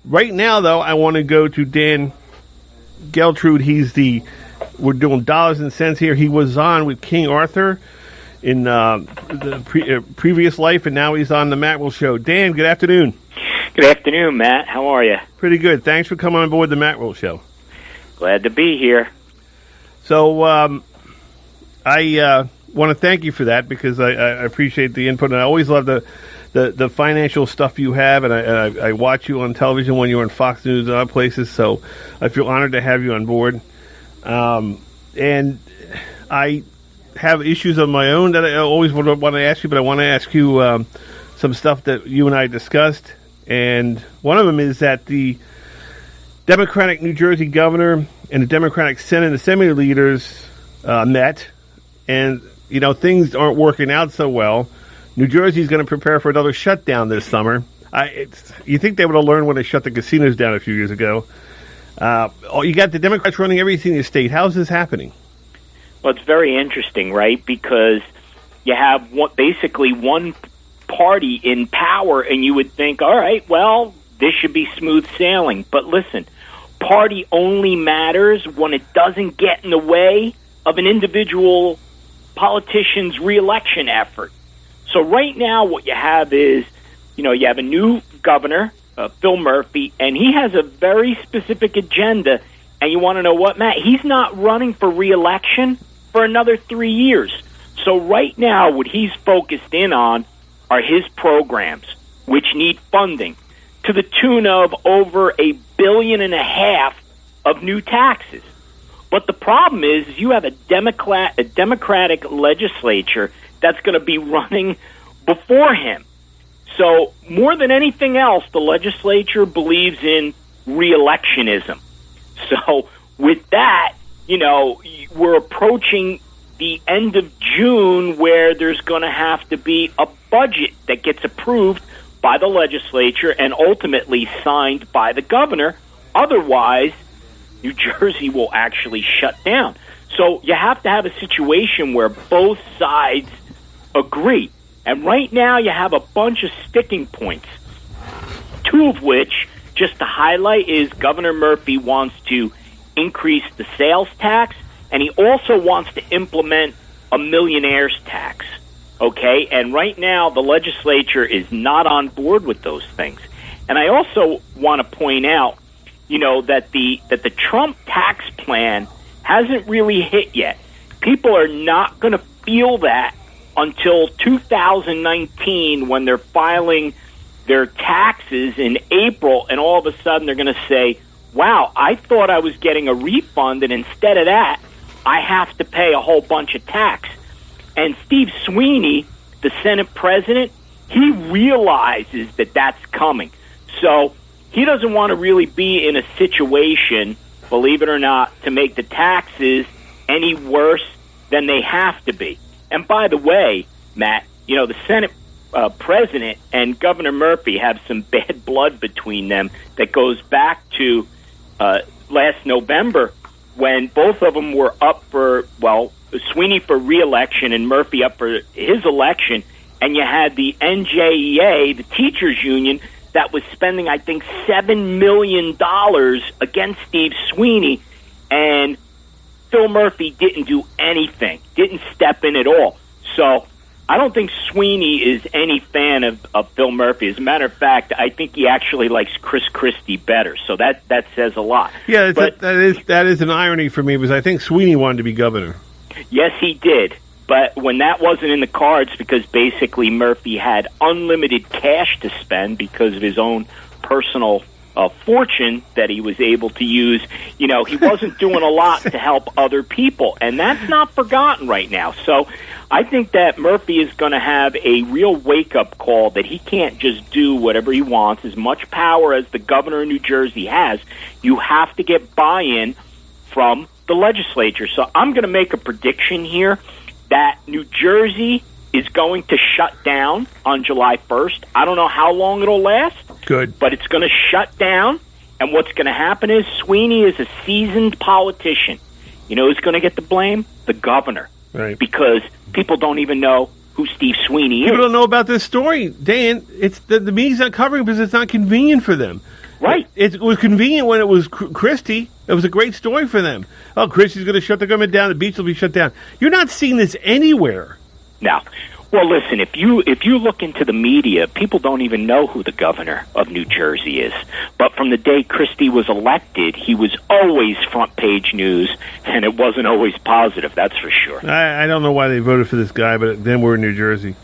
Right now, though, I want to go to Dan Geltrude. We're doing dollars and cents here. He was on with King Arthur in the previous life, and now he's on the Matt Will Show. Dan, good afternoon. Good afternoon, Matt. How are you? Pretty good. Thanks for coming on board the Matt Will Show. Glad to be here. So I want to thank you for that because I appreciate the input, and I always love the financial stuff you have, and I watch you on television when you're on Fox News and other places, so I feel honored to have you on board. And I have issues of my own that I always want to ask you, but I want to ask you some stuff that you and I discussed, and one of them is that the Democratic New Jersey governor and the Democratic Senate Assembly leaders met, and things aren't working out so well. New Jersey's going to prepare for another shutdown this summer. You think they would have learned when they shut the casinos down a few years ago. You got the Democrats running everything in the state. How's this happening? Well, it's very interesting, right? Because you have basically one party in power, and you would think, all right, well, this should be smooth sailing. But listen, party only matters when it doesn't get in the way of an individual politician's reelection effort. So right now what you have is, you have a new governor, Phil Murphy, and he has a very specific agenda. And you want to know what, Matt? He's not running for reelection for another 3 years. So right now what he's focused in on are his programs, which need funding to the tune of over $1.5 billion of new taxes. But the problem is you have a Democratic legislature that's going to be running before him. So more than anything else, the legislature believes in re-electionism. So with that, we're approaching the end of June where there's going to have to be a budget that gets approved by the legislature and ultimately signed by the governor. Otherwise, New Jersey will actually shut down. So you have to have a situation where both sides agree. And right now you have a bunch of sticking points, two of which, just to highlight, is Governor Murphy wants to increase the sales tax, and he also wants to implement a millionaire's tax. Okay? And right now the legislature is not on board with those things. And I also want to point out that the Trump tax plan hasn't really hit yet. People are not going to feel that until 2019 when they're filing their taxes in April, and all of a sudden they're going to say, wow, I thought I was getting a refund, and instead of that, I have to pay a whole bunch of tax. And Steve Sweeney, the Senate president, he realizes that that's coming. So he doesn't want to really be in a situation, believe it or not, to make the taxes any worse than they have to be. And by the way, Matt, the Senate president and Governor Murphy have some bad blood between them that goes back to last November when both of them were up for, Sweeney for re-election and Murphy up for his election. And you had the NJEA, the teachers union, that was spending, I think, $7 million against Steve Sweeney, and Phil Murphy didn't do anything, didn't step in at all. So I don't think Sweeney is any fan of Phil Murphy. As a matter of fact, I think he actually likes Chris Christie better. So that says a lot. Yeah, that is an irony for me because I think Sweeney wanted to be governor. Yes, he did. But when that wasn't in the cards, because basically Murphy had unlimited cash to spend because of his own personal fortune that he was able to use, he wasn't doing a lot to help other people. And that's not forgotten right now. So I think that Murphy is going to have a real wake-up call that he can't just do whatever he wants. As much power as the governor of New Jersey has, you have to get buy-in from the legislature. So I'm going to make a prediction here that New Jersey is going to shut down on July 1st. I don't know how long it'll last. Good. But it's going to shut down, and what's going to happen is Sweeney is a seasoned politician. You know who's going to get the blame? The governor. Right. Because people don't even know who Steve Sweeney is. People don't know about this story, Dan. It's the media's not covering because it's not convenient for them. Right. It was convenient when it was Christie. It was a great story for them. Oh, Christie's going to shut the government down. The beach will be shut down. You're not seeing this anywhere. Now, well, listen, if you look into the media, people don't even know who the governor of New Jersey is. But from the day Christie was elected, he was always front page news, and it wasn't always positive, that's for sure. I don't know why they voted for this guy, but then we're in New Jersey.